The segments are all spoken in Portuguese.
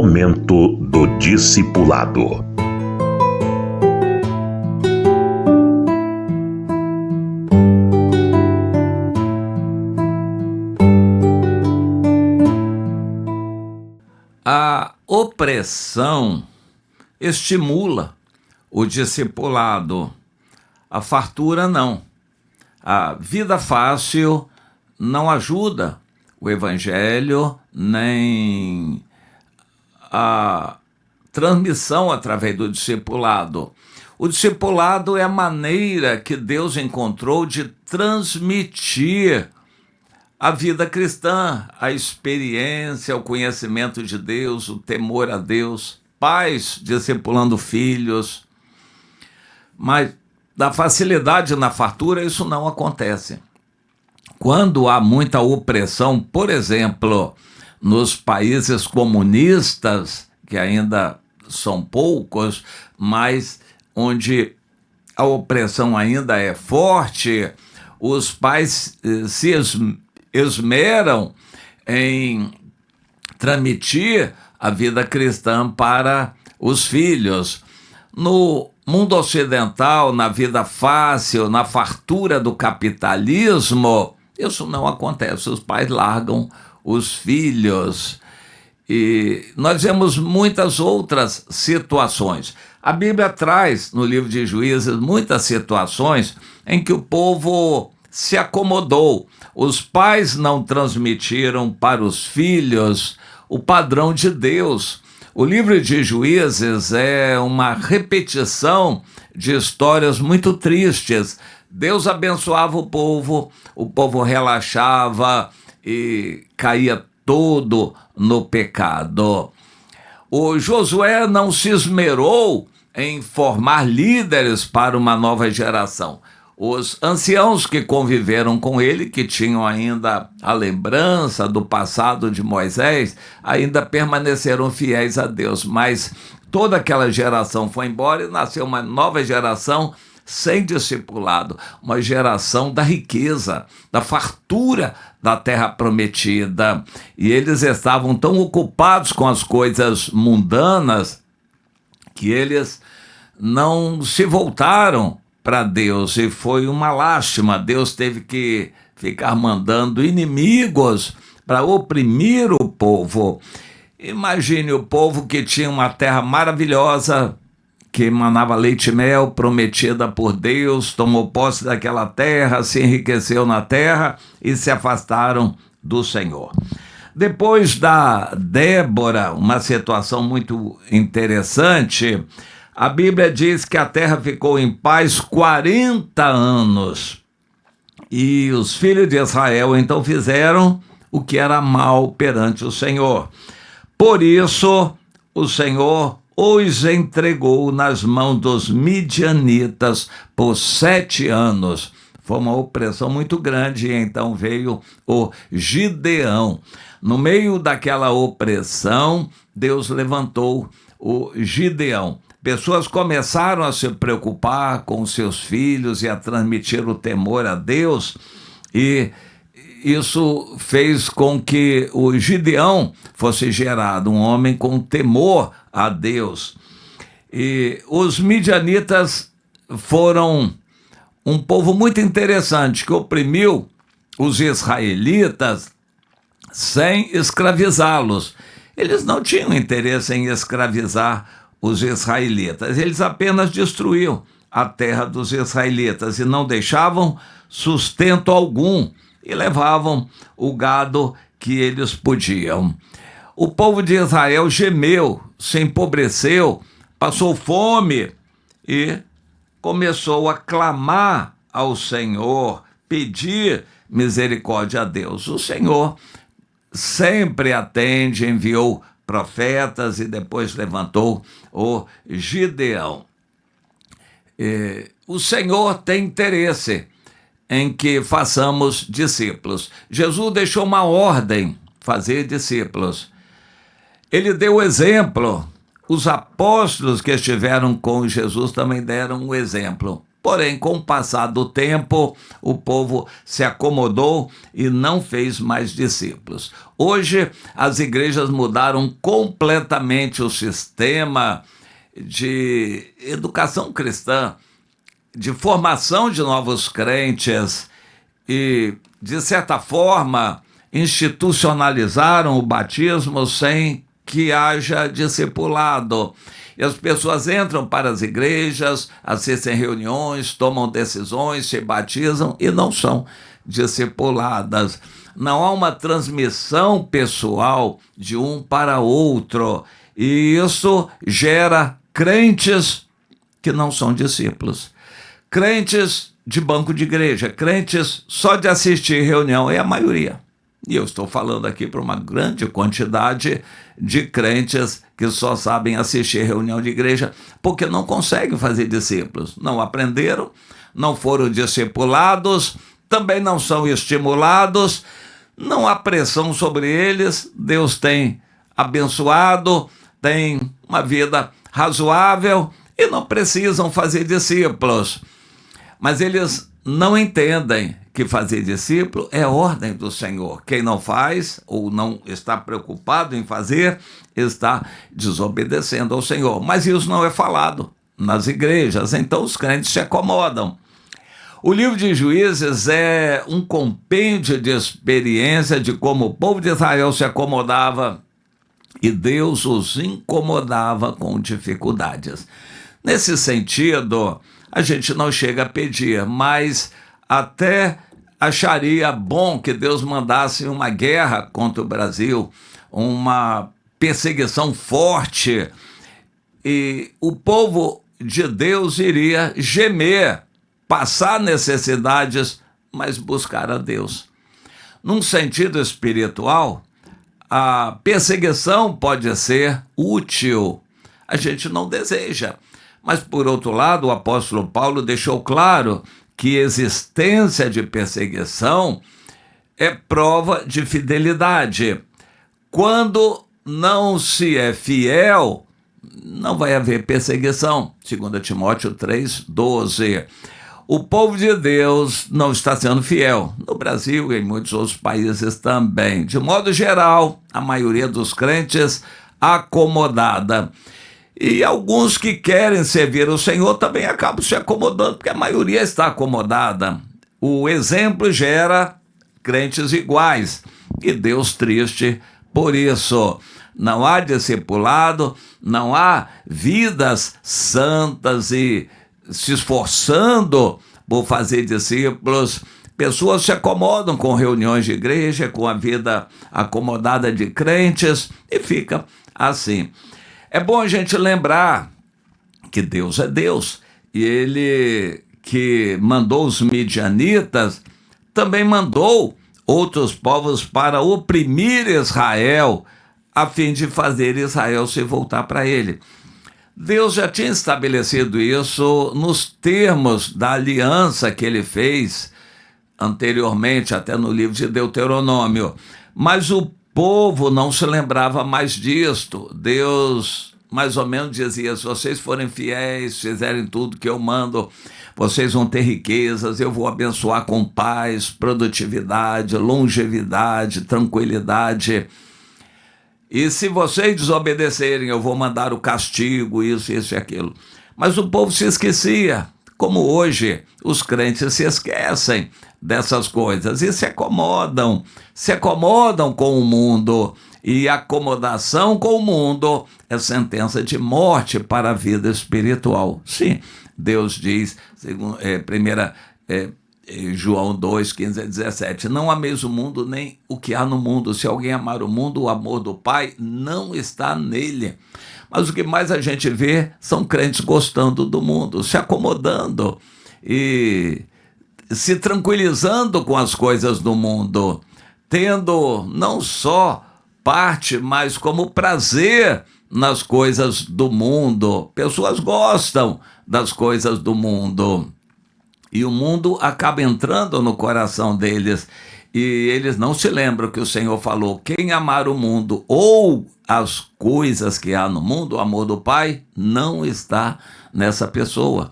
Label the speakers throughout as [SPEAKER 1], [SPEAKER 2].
[SPEAKER 1] Momento do Discipulado.
[SPEAKER 2] A opressão estimula o discipulado, a fartura não. A vida fácil não ajuda o evangelho, nem a transmissão através do discipulado. O discipulado é a maneira que Deus encontrou de transmitir a vida cristã, a experiência, o conhecimento de Deus, o temor a Deus, pais discipulando filhos. Mas da facilidade na fartura, isso não acontece. Quando há muita opressão, por exemplo, nos países comunistas, que ainda são poucos, mas onde a opressão ainda é forte, os pais se esmeram em transmitir a vida cristã para os filhos. No mundo ocidental, na vida fácil, na fartura do capitalismo, isso não acontece. Os pais largam os filhos. E nós vemos muitas outras situações. A Bíblia traz, no livro de Juízes, muitas situações em que o povo se acomodou. Os pais não transmitiram para os filhos o padrão de Deus. O livro de Juízes é uma repetição de histórias muito tristes. Deus abençoava o povo relaxava e caía todo no pecado. O Josué não se esmerou em formar líderes para uma nova geração. Os anciãos que conviveram com ele, que tinham ainda a lembrança do passado de Moisés, ainda permaneceram fiéis a Deus, mas toda aquela geração foi embora e nasceu uma nova geração sem discipulado, uma geração da riqueza, da fartura da terra prometida. E eles estavam tão ocupados com as coisas mundanas que eles não se voltaram para Deus, e foi uma lástima. Deus teve que ficar mandando inimigos para oprimir o povo. Imagine o povo que tinha uma terra maravilhosa, que emanava leite e mel, prometida por Deus, tomou posse daquela terra, se enriqueceu na terra e se afastaram do Senhor. Depois da Débora, uma situação muito interessante, a Bíblia diz que a terra ficou em paz 40 anos. E os filhos de Israel então fizeram o que era mal perante o Senhor. Por isso, o Senhor os entregou nas mãos dos midianitas por 7 anos. Foi uma opressão muito grande, e então veio o Gideão. No meio daquela opressão, Deus levantou o Gideão. Pessoas começaram a se preocupar com seus filhos e a transmitir o temor a Deus, e isso fez com que o Gideão fosse gerado um homem com temor a Deus. E os midianitas foram um povo muito interessante, que oprimiu os israelitas sem escravizá-los. Eles não tinham interesse em escravizar os israelitas, eles apenas destruíam a terra dos israelitas e não deixavam sustento algum e levavam o gado que eles podiam. O povo de Israel gemeu, se empobreceu, passou fome e começou a clamar ao Senhor, pedir misericórdia a Deus. O Senhor sempre atende, enviou profetas e depois levantou o Gideão. O Senhor tem interesse em que façamos discípulos. Jesus deixou uma ordem: fazer discípulos. Ele deu o exemplo. Os apóstolos que estiveram com Jesus também deram um exemplo. Porém, com o passar do tempo, o povo se acomodou e não fez mais discípulos. Hoje, as igrejas mudaram completamente o sistema de educação cristã, de formação de novos crentes e, de certa forma, institucionalizaram o batismo sem que haja discipulado. E as pessoas entram para as igrejas, assistem reuniões, tomam decisões, se batizam e não são discipuladas. Não há uma transmissão pessoal de um para outro. E isso gera crentes que não são discípulos. Crentes de banco de igreja, crentes só de assistir reunião, é a maioria. E eu estou falando aqui para uma grande quantidade de crentes que só sabem assistir reunião de igreja porque não conseguem fazer discípulos. Não aprenderam, não foram discipulados, também não são estimulados, não há pressão sobre eles. Deus tem abençoado, tem uma vida razoável e não precisam fazer discípulos. Mas eles não entendem que fazer discípulo é ordem do Senhor. Quem não faz ou não está preocupado em fazer, está desobedecendo ao Senhor. Mas isso não é falado nas igrejas, então os crentes se acomodam. O livro de Juízes é um compêndio de experiência de como o povo de Israel se acomodava e Deus os incomodava com dificuldades. Nesse sentido, a gente não chega a pedir, mas até acharia bom que Deus mandasse uma guerra contra o Brasil, uma perseguição forte, e o povo de Deus iria gemer, passar necessidades, mas buscar a Deus. Num sentido espiritual, a perseguição pode ser útil, a gente não deseja. Mas, por outro lado, o apóstolo Paulo deixou claro que existência de perseguição é prova de fidelidade. Quando não se é fiel, não vai haver perseguição. 2 Timóteo 3,12. O povo de Deus não está sendo fiel. No Brasil e em muitos outros países também. De modo geral, a maioria dos crentes acomodada. E alguns que querem servir o Senhor também acabam se acomodando, porque a maioria está acomodada. O exemplo gera crentes iguais, e Deus triste por isso. Não há discipulado, não há vidas santas e se esforçando por fazer discípulos. Pessoas se acomodam com reuniões de igreja, com a vida acomodada de crentes, e fica assim. É bom a gente lembrar que Deus é Deus, e Ele que mandou os midianitas, também mandou outros povos para oprimir Israel, a fim de fazer Israel se voltar para Ele. Deus já tinha estabelecido isso nos termos da aliança que Ele fez anteriormente, até no livro de Deuteronômio, mas o povo não se lembrava mais disto. Deus mais ou menos dizia: se vocês forem fiéis, fizerem tudo que eu mando, vocês vão ter riquezas, eu vou abençoar com paz, produtividade, longevidade, tranquilidade. E se vocês desobedecerem, eu vou mandar o castigo, isso e aquilo. Mas o povo se esquecia, como hoje os crentes se esquecem dessas coisas e se acomodam com o mundo. E acomodação com o mundo é sentença de morte para a vida espiritual. Sim, Deus diz, segundo, João 2, 15 a 17, não ameis o mundo nem o que há no mundo. Se alguém amar o mundo, o amor do Pai não está nele. Mas o que mais a gente vê são crentes gostando do mundo, se acomodando e se tranquilizando com as coisas do mundo, tendo não só parte, mas como prazer nas coisas do mundo. Pessoas gostam das coisas do mundo e o mundo acaba entrando no coração deles, e eles não se lembram que o Senhor falou: quem amar o mundo ou as coisas que há no mundo, o amor do Pai não está nessa pessoa.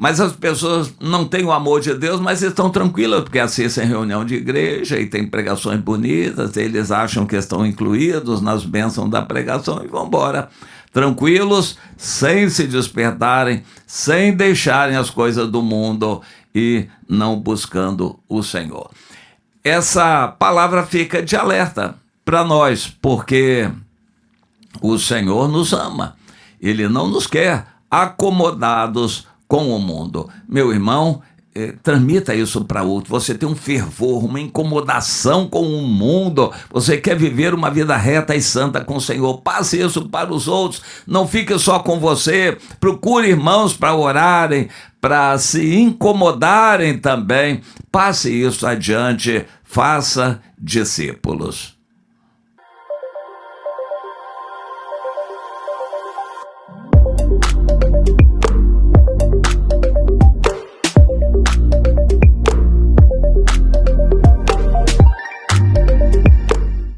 [SPEAKER 2] Mas as pessoas não têm o amor de Deus, mas estão tranquilas, porque assistem reunião de igreja e tem pregações bonitas, eles acham que estão incluídos nas bênçãos da pregação e vão embora. Tranquilos, sem se despertarem, sem deixarem as coisas do mundo e não buscando o Senhor. Essa palavra fica de alerta para nós, porque o Senhor nos ama. Ele não nos quer acomodados com o mundo. Meu irmão, transmita isso para outro. Você tem um fervor, uma incomodação com o mundo. Você quer viver uma vida reta e santa com o Senhor. Passe isso para os outros. Não fique só com você. Procure irmãos para orarem, para se incomodarem também. Passe isso adiante. Faça discípulos.